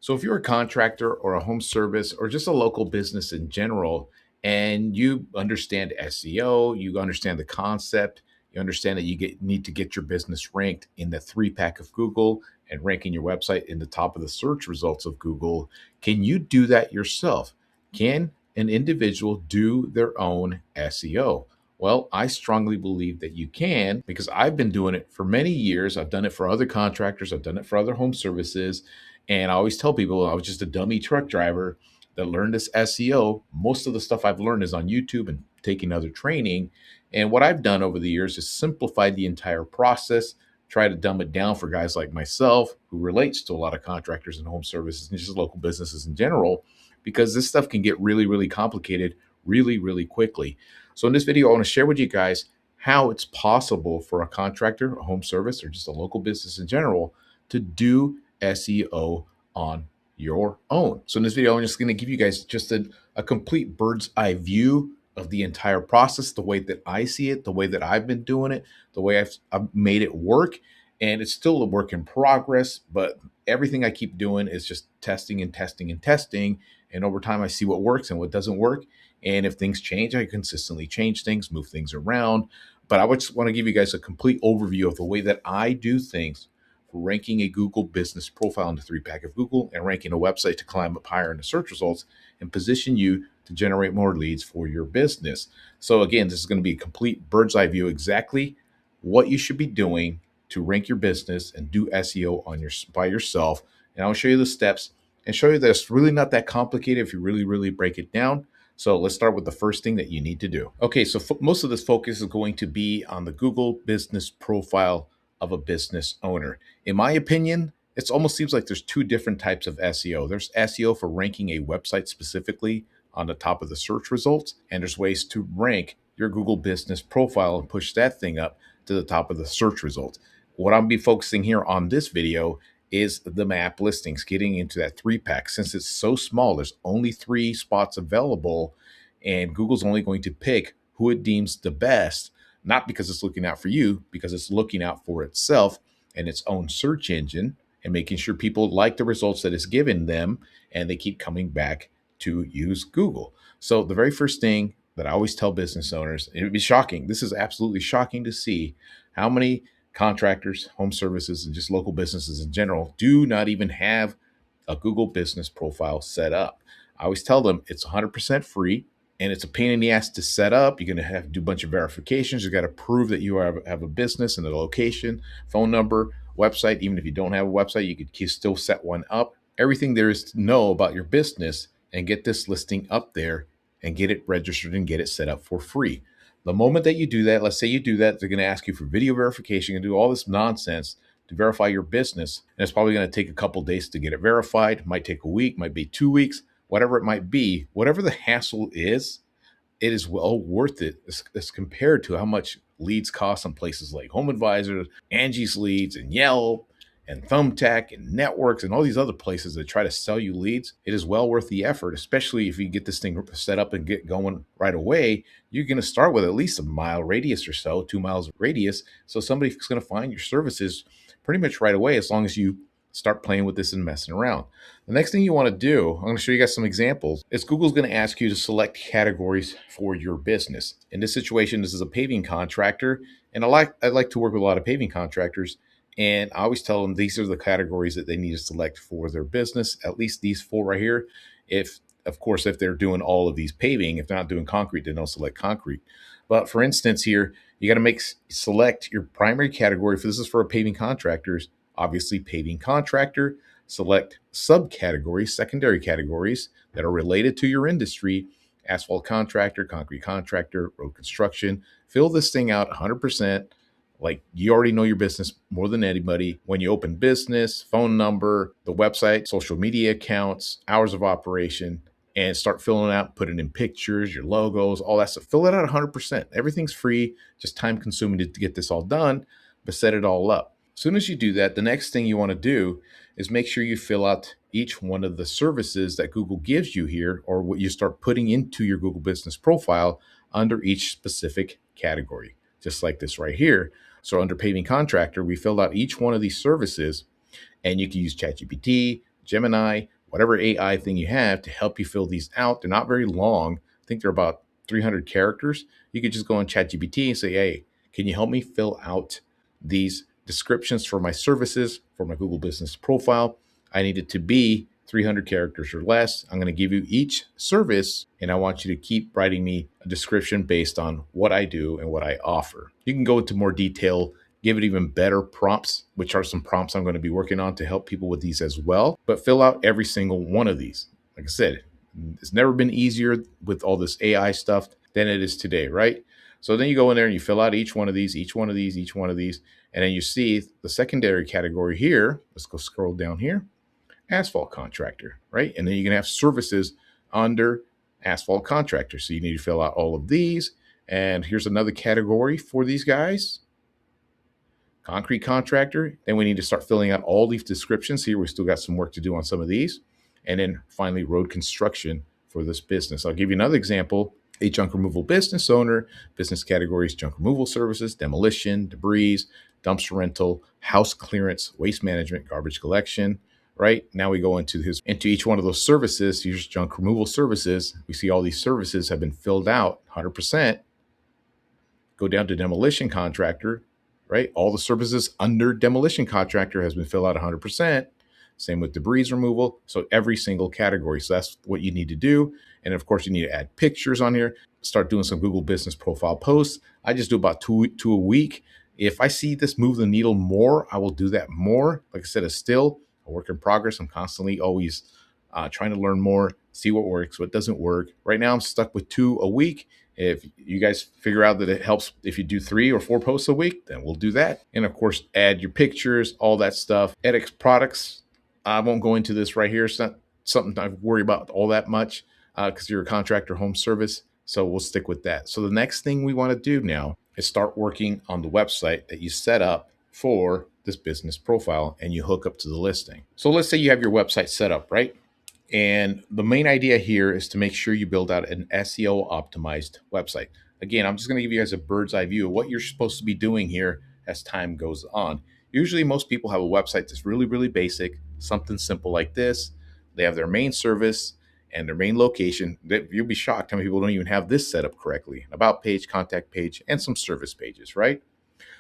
So if you're a contractor or a home service or just a local business in general, and you understand SEO, you understand the concept, you understand that need to get your business ranked in the three pack of Google and ranking your website in the top of the search results of Google, can you do that yourself? Can an individual do their own SEO? Well, I strongly believe that you can because I've been doing it for many years. I've done it for other contractors, I've done it for other home services. And I always tell people I was just a dummy truck driver that learned this SEO. Most of the stuff I've learned is on YouTube and taking other training. And what I've done over the years is simplify the entire process, try to dumb it down for guys like myself who relates to a lot of contractors and home services and just local businesses in general, because this stuff can get really, really complicated really, really quickly. So in this video, I want to share with you guys how it's possible for a contractor, a home service, or just a local business in general to do SEO on your own. So in this video, I'm just going to give you guys just a complete bird's eye view of the entire process, the way that I see it, the way that I've been doing it, the way I've made it work. And it's still a work in progress, but everything I keep doing is just testing and testing and testing. And over time, I see what works and what doesn't work. And if things change, I consistently change things, move things around. But I would just want to give you guys a complete overview of the way that I do things for ranking a Google business profile in the three pack of Google and ranking a website to climb up higher in the search results and position you to generate more leads for your business. So again, this is going to be a complete bird's eye view, exactly what you should be doing to rank your business and do SEO on by yourself. And I'll show you the steps and show you that it's really not that complicated if you really break it down. So let's start with the first thing that you need to do. Okay, so most of this focus is going to be on the Google business profile of a business owner. In my opinion, it almost seems like there's two different types of SEO. There's SEO for ranking a website specifically on the top of the search results, and there's ways to rank your Google business profile and push that thing up to the top of the search results. What I'm be focusing here on this video is the map listings, getting into that three pack. Since it's so small, there's only 3 spots available, and Google's only going to pick who it deems the best, not because it's looking out for you, because it's looking out for itself and its own search engine and making sure people like the results that it's given them and they keep coming back to use Google. So the very first thing that I always tell business owners, it would be shocking. This is absolutely shocking to see how many contractors, home services, and just local businesses in general do not even have a Google business profile set up. I always tell them it's 100% free and it's a pain in the ass to set up. You're going to have to do a bunch of verifications. You got to prove that you have a business and a location, phone number, website. Even if you don't have a website, you could still set one up. Everything there is to know about your business and get this listing up there and get it registered and get it set up for free. The moment that you do that, let's say you do that, they're going to ask you for video verification and do all this nonsense to verify your business. And it's probably going to take a couple days to get it verified. It might take a week, might be 2 weeks, whatever it might be. Whatever the hassle is, it is well worth it as compared to how much leads cost on places like Home Advisor, Angie's Leads, and Yelp, and Thumbtack, and Networks, and all these other places that try to sell you leads. It is well worth the effort, especially if you get this thing set up and get going right away. You're going to start with at least a mile radius or so, 2 miles radius. So somebody's going to find your services pretty much right away as long as you start playing with this and messing around. The next thing you want to do, I'm going to show you guys some examples, is Google's going to ask you to select categories for your business. In this situation, this is a paving contractor, and I like to work with a lot of paving contractors, and I always tell them these are the categories that they need to select for their business, at least these 4 right here. Of course, if they're doing all of these paving, if they're not doing concrete, they don't select concrete. But for instance here, you got to select your primary category. This is for paving contractors, obviously paving contractor. Select subcategories, secondary categories that are related to your industry: asphalt contractor, concrete contractor, road construction. Fill this thing out 100%. Like, you already know your business more than anybody. When you open business, phone number, the website, social media accounts, hours of operation, and start filling out, putting in pictures, your logos, all that stuff. Fill it out 100%. Everything's free, just time consuming to get this all done, but set it all up. As soon as you do that, the next thing you want to do is make sure you fill out each one of the services that Google gives you here, or what you start putting into your Google business profile under each specific category, just like this right here. So under paving contractor, we filled out each one of these services, and you can use ChatGPT, Gemini, whatever AI thing you have to help you fill these out. They're not very long. I think they're about 300 characters. You could just go on ChatGPT and say, hey, can you help me fill out these descriptions for my services, for my Google business profile? I need it to be 300 characters or less. I'm going to give you each service, and I want you to keep writing me a description based on what I do and what I offer. You can go into more detail, give it even better prompts, which are some prompts I'm going to be working on to help people with these as well. But fill out every single one of these. Like I said, it's never been easier with all this AI stuff than it is today, right? So then you go in there and you fill out each one of these, each one of these, each one of these, and then you see the secondary category here. Let's go scroll down here. Asphalt contractor, right? And then you can have services under asphalt contractor. So you need to fill out all of these. And here's another category for these guys. Concrete contractor. Then we need to start filling out all these descriptions. Here we still got some work to do on some of these. And then finally, road construction for this business. I'll give you another example. A junk removal business owner, business categories, junk removal services, demolition, debris, dumpster rental, house clearance, waste management, garbage collection, right? Now we go into each one of those services. Here's junk removal services. We see all these services have been filled out 100%. Go down to demolition contractor, right? All the services under demolition contractor has been filled out 100%. Same with debris removal. So every single category. So that's what you need to do. And of course, you need to add pictures on here. Start doing some Google Business Profile posts. I just do about two a week. If I see this move the needle more, I will do that more. Like I said, it's still a work in progress. I'm constantly always trying to learn more, see what works, what doesn't work. Right now, I'm stuck with 2 a week. If you guys figure out that it helps if you do 3 or 4 posts a week, then we'll do that. And of course, add your pictures, all that stuff. edX products. I won't go into this right here. It's not something I worry about all that much because you're a contractor home service. So we'll stick with that. So the next thing we want to do now is start working on the website that you set up for this business profile and you hook up to the listing. So let's say you have your website set up, right? And the main idea here is to make sure you build out an SEO optimized website. Again, I'm just going to give you guys a bird's eye view of what you're supposed to be doing here as time goes on. Usually most people have a website that's really, really basic, something simple like this. They have their main service and their main location. You'll be shocked how many people don't even have this set up correctly. About page, contact page, and some service pages, right?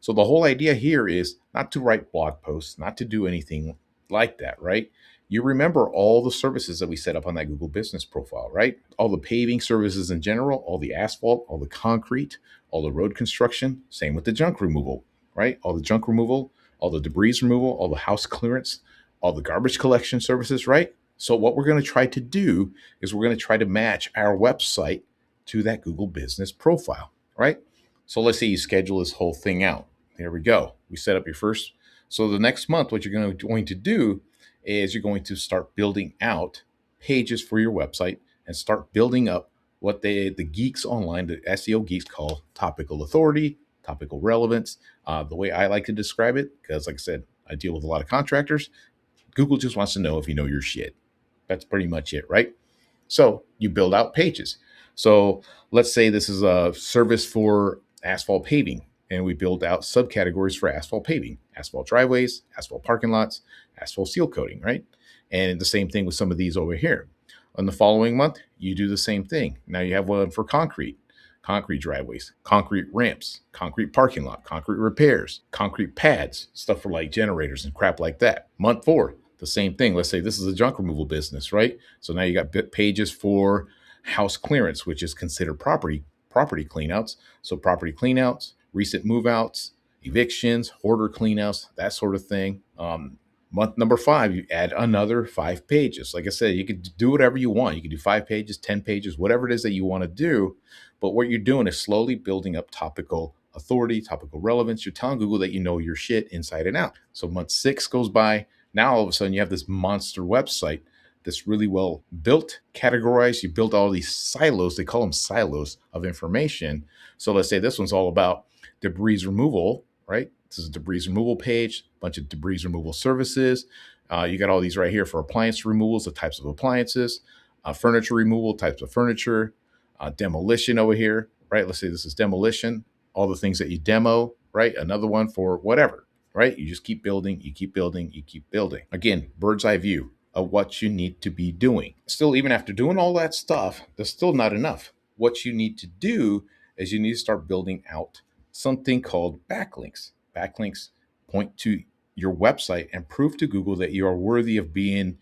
So the whole idea here is not to write blog posts, not to do anything like that, right? You remember all the services that we set up on that Google business profile, right? All the paving services in general, all the asphalt, all the concrete, all the road construction, same with the junk removal, right? All the junk removal, all the debris removal, all the house clearance, all the garbage collection services, right? So what we're going to try to do is we're going to try to match our website to that Google business profile, right? So let's say you schedule this whole thing out. There we go. We set up your first. So the next month, what you're going to do is you're going to start building out pages for your website and start building up what the geeks online, the SEO geeks call topical authority, topical relevance. The way I like to describe it, because like I said, I deal with a lot of contractors. Google just wants to know if you know your shit. That's pretty much it, right? So you build out pages. So let's say this is a service for asphalt paving, and we build out subcategories for asphalt paving, asphalt driveways, asphalt parking lots, asphalt seal coating, right? And the same thing with some of these over here. On the following month, you do the same thing. Now you have one for concrete driveways, concrete ramps, concrete parking lot, concrete repairs, concrete pads, stuff for like generators and crap like that. Month 4, the same thing. Let's say this is a junk removal business, right? So now you got pages for house clearance, which is considered property cleanouts. So property cleanouts, recent move outs, evictions, hoarder cleanouts, that sort of thing. Month number 5, you add another 5 pages. Like I said, you could do whatever you want. You can do 5 pages, 10 pages, whatever it is that you want to do. But what you're doing is slowly building up topical authority, topical relevance. You're telling Google that you know your shit inside and out. So month 6 goes by. Now all of a sudden you have this monster website that's really well built, categorized. You build all these silos. They call them silos of information. So let's say this one's all about debris removal, right? This is a debris removal page, a bunch of debris removal services. You got all these right here for appliance removals, the types of appliances, furniture removal, types of furniture, demolition over here, right? Let's say this is demolition, all the things that you demo, right? Another one for whatever, right? You just keep building, you keep building, you keep building. Again, bird's eye view. of what you need to be doing. Still, even after doing all that stuff, that's still not enough. What you need to do is you need to start building out something called backlinks. Backlinks point to your website and prove to Google that you are worthy of being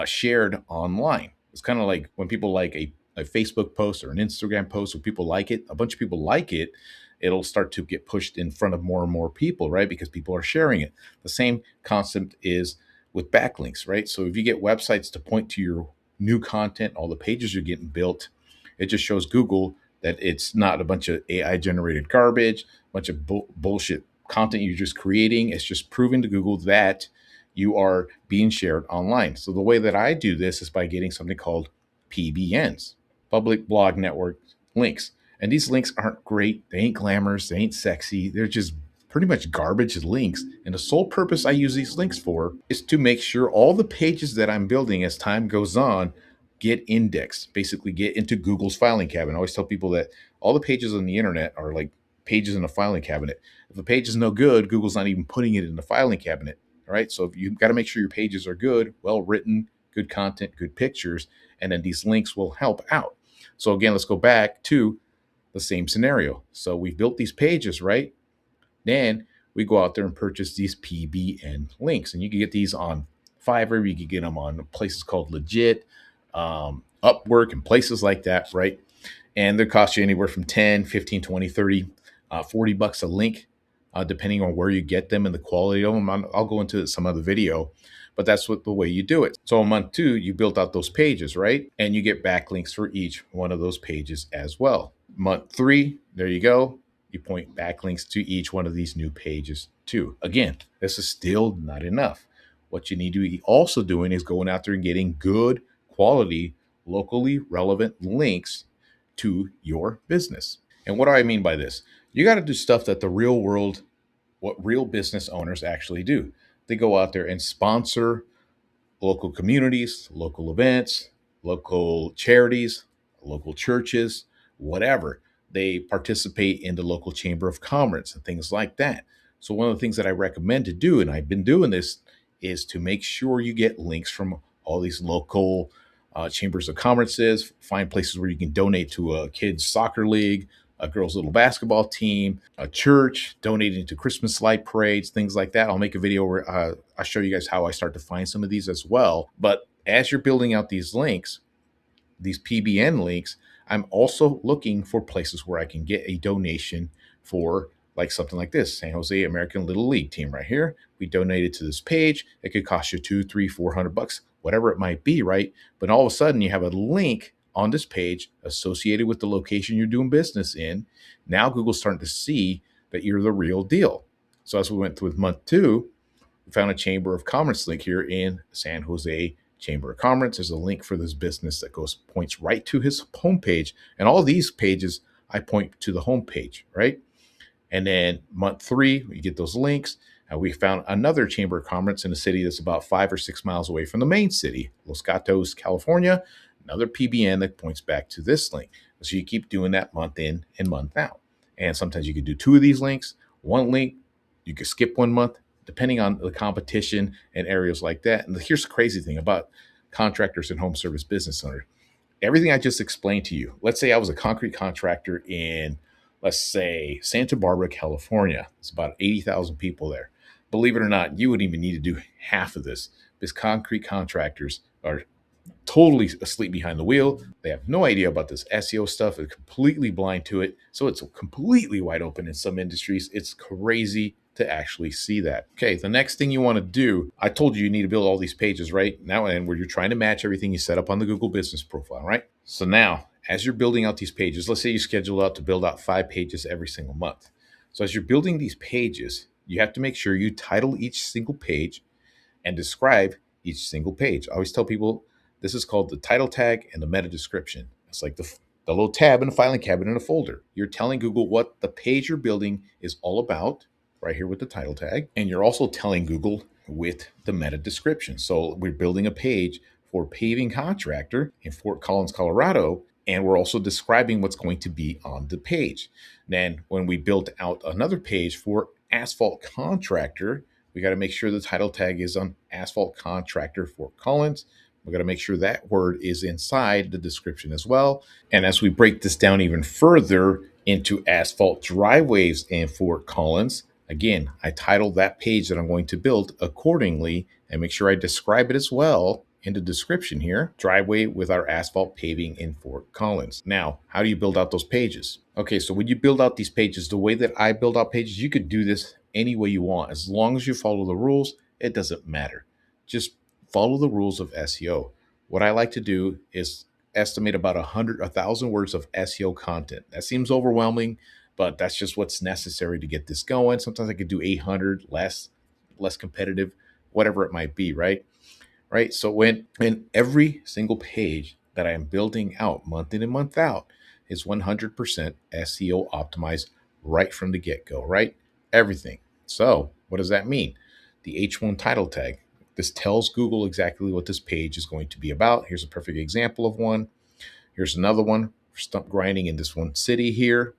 shared online. It's kind of like when people like a Facebook post or an Instagram post, when people like it, a bunch of people like it, it'll start to get pushed in front of more and more people, right? Because people are sharing it. The same concept is with backlinks, right? So if you get websites to point to your new content, all the pages you're getting built, it just shows Google that it's not a bunch of AI generated garbage, a bunch of bullshit content you're just creating. It's just proving to Google that you are being shared online. So the way that I do this is by getting something called PBNs, public blog network links. And these links aren't great. They ain't glamorous. They ain't sexy. They're just pretty much garbage links. And the sole purpose I use these links for is to make sure all the pages that I'm building as time goes on get indexed, basically get into Google's filing cabinet. I always tell people that all the pages on the internet are like pages in a filing cabinet. If a page is no good, Google's not even putting it in the filing cabinet. All right. So you've got to make sure your pages are good, well written, good content, good pictures, and then these links will help out. So again, let's go back to the same scenario. So we've built these pages, right? Then we go out there and purchase these PBN links, and you can get these on Fiverr. You can get them on places called Legit, Upwork, and places like that, right? And they cost you anywhere from 10, 15, 20, 30, $40 a link, depending on where you get them and the quality of them. I'll go into some other video, but that's the way you do it. So in month 2, you built out those pages, right? And you get backlinks for each one of those pages as well. Month 3, there you go. You point backlinks to each one of these new pages too. Again, this is still not enough. What you need to be also doing is going out there and getting good quality, locally relevant links to your business. And what do I mean by this? You got to do stuff that the real world, what real business owners actually do. They go out there and sponsor local communities, local events, local charities, local churches, whatever. They participate in the local chamber of commerce and things like that. So one of the things that I recommend to do, and I've been doing this, is to make sure you get links from all these local chambers of commerces, find places where you can donate to a kid's soccer league, a girls' little basketball team, a church, donating to Christmas light parades, things like that. I'll make a video where I'll show you guys how I start to find some of these as well. But as you're building out these links, these PBN links, I'm also looking for places where I can get a donation for like something like this, San Jose American Little League team right here. We donated to this page. It could cost you $200, $300, $400, whatever it might be, right? But all of a sudden you have a link on this page associated with the location you're doing business in. Now Google's starting to see that you're the real deal. So as we went through with month 2, we found a Chamber of Commerce link here in San Jose Chamber of Commerce. There's a link for this business that points right to his homepage. And all these pages, I point to the homepage, right? And then month 3, we get those links. We found another Chamber of Commerce in a city that's about 5 or 6 miles away from the main city, Los Gatos, California. Another PBN that points back to this link. So you keep doing that month in and month out. And sometimes you can do 2 of these links, 1 link. You can skip 1 month, depending on the competition and areas like that. And here's the crazy thing about contractors and home service business owners. Everything I just explained to you, let's say I was a concrete contractor in, let's say, Santa Barbara, California. It's about 80,000 people there. Believe it or not, you wouldn't even need to do half of this because concrete contractors are totally asleep behind the wheel. They have no idea about this SEO stuff. They're completely blind to it. So it's completely wide open in some industries. It's crazy to actually see that. Okay, the next thing you want to do, I told you you need to build all these pages, right? Now, and where you're trying to match everything you set up on the Google business profile, right? So now, as you're building out these pages, let's say you schedule out to build out 5 pages every single month. So as you're building these pages, you have to make sure you title each single page and describe each single page. I always tell people this is called the title tag and the meta description. It's like the little tab in the filing cabinet in a folder. You're telling Google what the page you're building is all about, right here with the title tag. And you're also telling Google with the meta description. So we're building a page for paving contractor in Fort Collins, Colorado, and we're also describing what's going to be on the page. Then when we built out another page for asphalt contractor, We got to make sure the title tag is on asphalt contractor Fort Collins. We got to make sure that word is inside the description as well. And as we break this down even further into asphalt driveways in Fort Collins, again, I titled that page that I'm going to build accordingly and make sure I describe it as well in the description here. Driveway with our asphalt paving in Fort Collins. Now, how do you build out those pages? Okay, so when you build out these pages, the way that I build out pages, you could do this any way you want. As long as you follow the rules, it doesn't matter. Just follow the rules of SEO. What I like to do is estimate about 1,000 words of SEO content. That seems overwhelming, but that's just what's necessary to get this going. Sometimes I could do 800, less competitive, whatever it might be, right? Right. So when every single page that I am building out month in and month out is 100% SEO optimized right from the get-go, right? Everything. So what does that mean? The H1 title tag. This tells Google exactly what this page is going to be about. Here's a perfect example of one. Here's another one for stump grinding in this one city here.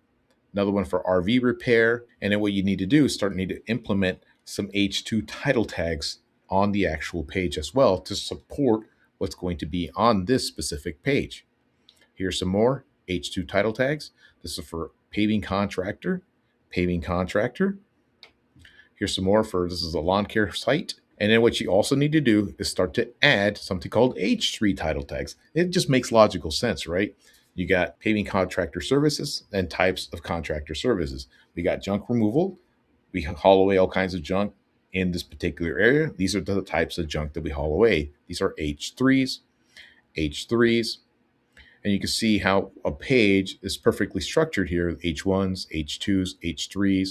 Another one for RV repair. And then what you need to do is need to implement some H2 title tags on the actual page as well to support what's going to be on this specific page. Here's some more H2 title tags. This is for paving contractor, paving contractor. Here's some more for, this is a lawn care site. And then what you also need to do is start to add something called H3 title tags. It just makes logical sense, right? You got paving contractor services and types of contractor services. We got junk removal. We haul away all kinds of junk in this particular area. These are the types of junk that we haul away. These are H3s, H3s. And you can see how a page is perfectly structured here: H1s, H2s, H3s,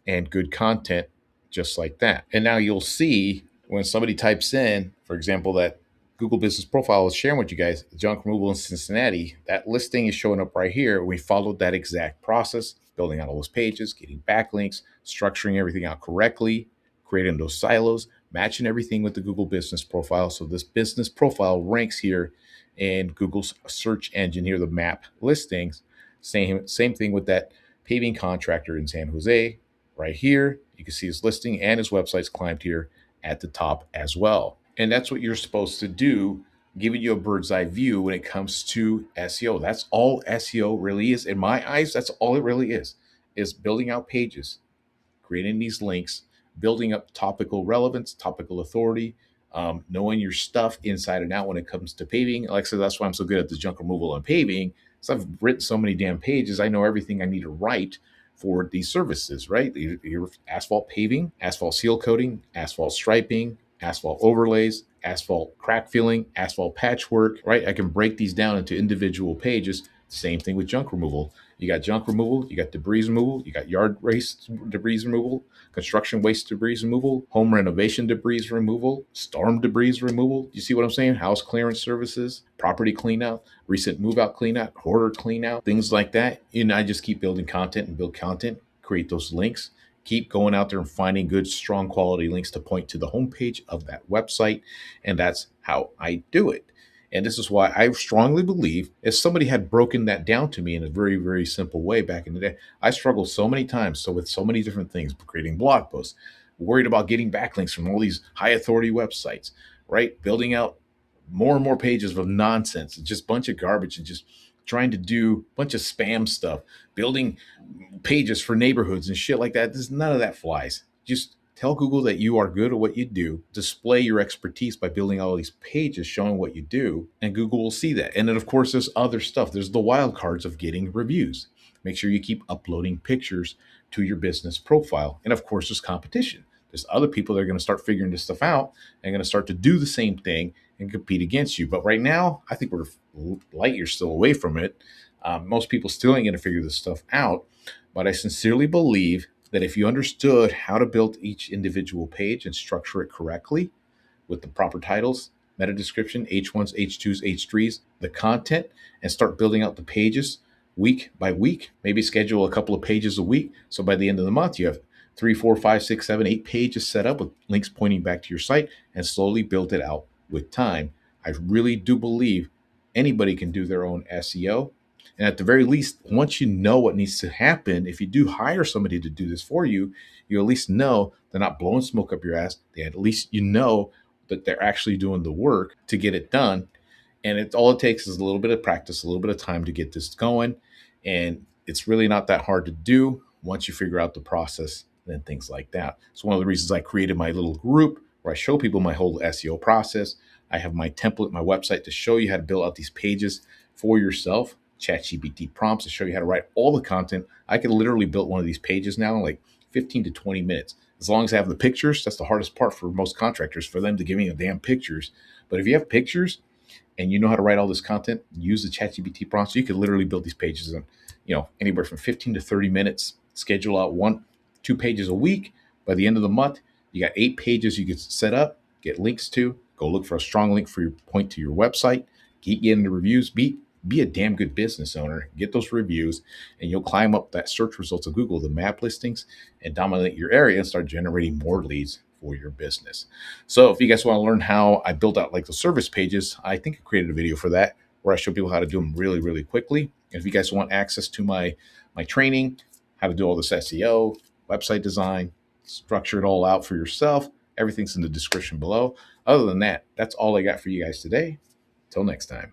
and good content just like that. And now you'll see when somebody types in, for example, that Google Business Profile is sharing with you guys, junk removal in Cincinnati, that listing is showing up right here. We followed that exact process, building out all those pages, getting backlinks, structuring everything out correctly, creating those silos, matching everything with the Google Business Profile. So this business profile ranks here in Google's search engine here, the map listings. Same thing with that paving contractor in San Jose. Right here, you can see his listing and his website's climbed here at the top as well. And that's what you're supposed to do, giving you a bird's eye view when it comes to SEO. That's all SEO really is. In my eyes, that's all it really is building out pages, creating these links, building up topical relevance, topical authority, knowing your stuff inside and out when it comes to paving. Like I said, that's why I'm so good at the junk removal and paving. So I've written so many damn pages. I know everything I need to write for these services, right? Your asphalt paving, asphalt seal coating, asphalt striping, asphalt overlays, asphalt crack filling, asphalt patchwork, right? I can break these down into individual pages. Same thing with junk removal. You got junk removal, you got debris removal, you got yard waste debris removal, construction waste debris removal, home renovation debris removal, storm debris removal. You see what I'm saying? House clearance services, property cleanout, recent move out cleanout, hoarder cleanout, things like that. And I just keep building content and build content, create those links, keep going out there and finding good, strong quality links to point to the homepage of that website. And that's how I do it. And this is why I strongly believe if somebody had broken that down to me in a very, very simple way back in the day, I struggled so many times. So with so many different things, creating blog posts, worried about getting backlinks from all these high authority websites, right? Building out more and more pages of nonsense, just a bunch of garbage and just trying to do a bunch of spam stuff, building pages for neighborhoods and shit like that. None of that flies. Just tell Google that you are good at what you do. Display your expertise by building all these pages showing what you do, and Google will see that. And then, of course, there's other stuff. There's the wild cards of getting reviews. Make sure you keep uploading pictures to your business profile. And, of course, there's competition. There's other people that are going to start figuring this stuff out and going to start to do the same thing and compete against you. But right now, I think we're light years still away from it. Most people still ain't going to figure this stuff out. But I sincerely believe that if you understood how to build each individual page and structure it correctly with the proper titles, meta description, H1s, H2s, H3s, the content, and start building out the pages week by week, maybe schedule a couple of pages a week. So by the end of the month, you have 3, 4, 5, 6, 7, 8 pages set up with links pointing back to your site, and slowly build it out with time. I really do believe anybody can do their own SEO. And at the very least, once you know what needs to happen, if you do hire somebody to do this for you, you at least know they're not blowing smoke up your ass. They at least you know that they're actually doing the work to get it done. And it's all it takes is a little bit of practice, a little bit of time to get this going. And it's really not that hard to do once you figure out the process and things like that. So one of the reasons I created my little group where I show people my whole SEO process. I have my template, my website to show you how to build out these pages for yourself. ChatGPT prompts to show you how to write all the content. I could literally build one of these pages now in like 15 to 20 minutes. As long as I have the pictures, that's the hardest part for most contractors, for them to give me the damn pictures. But if you have pictures and you know how to write all this content, use the ChatGPT prompts. So you could literally build these pages in, anywhere from 15 to 30 minutes. Schedule out 2 pages a week. By the end of the month, you got 8 pages you could set up, get links to. Go look for a strong link for your point to your website. Keep getting the reviews. Be a damn good business owner. Get those reviews, and you'll climb up that search results of Google, the map listings, and dominate your area and start generating more leads for your business. So if you guys want to learn how I built out like the service pages, I think I created a video for that where I show people how to do them really, really quickly. And if you guys want access to my training, how to do all this SEO, website design, structure it all out for yourself, everything's in the description below. Other than that, that's all I got for you guys today. Till next time.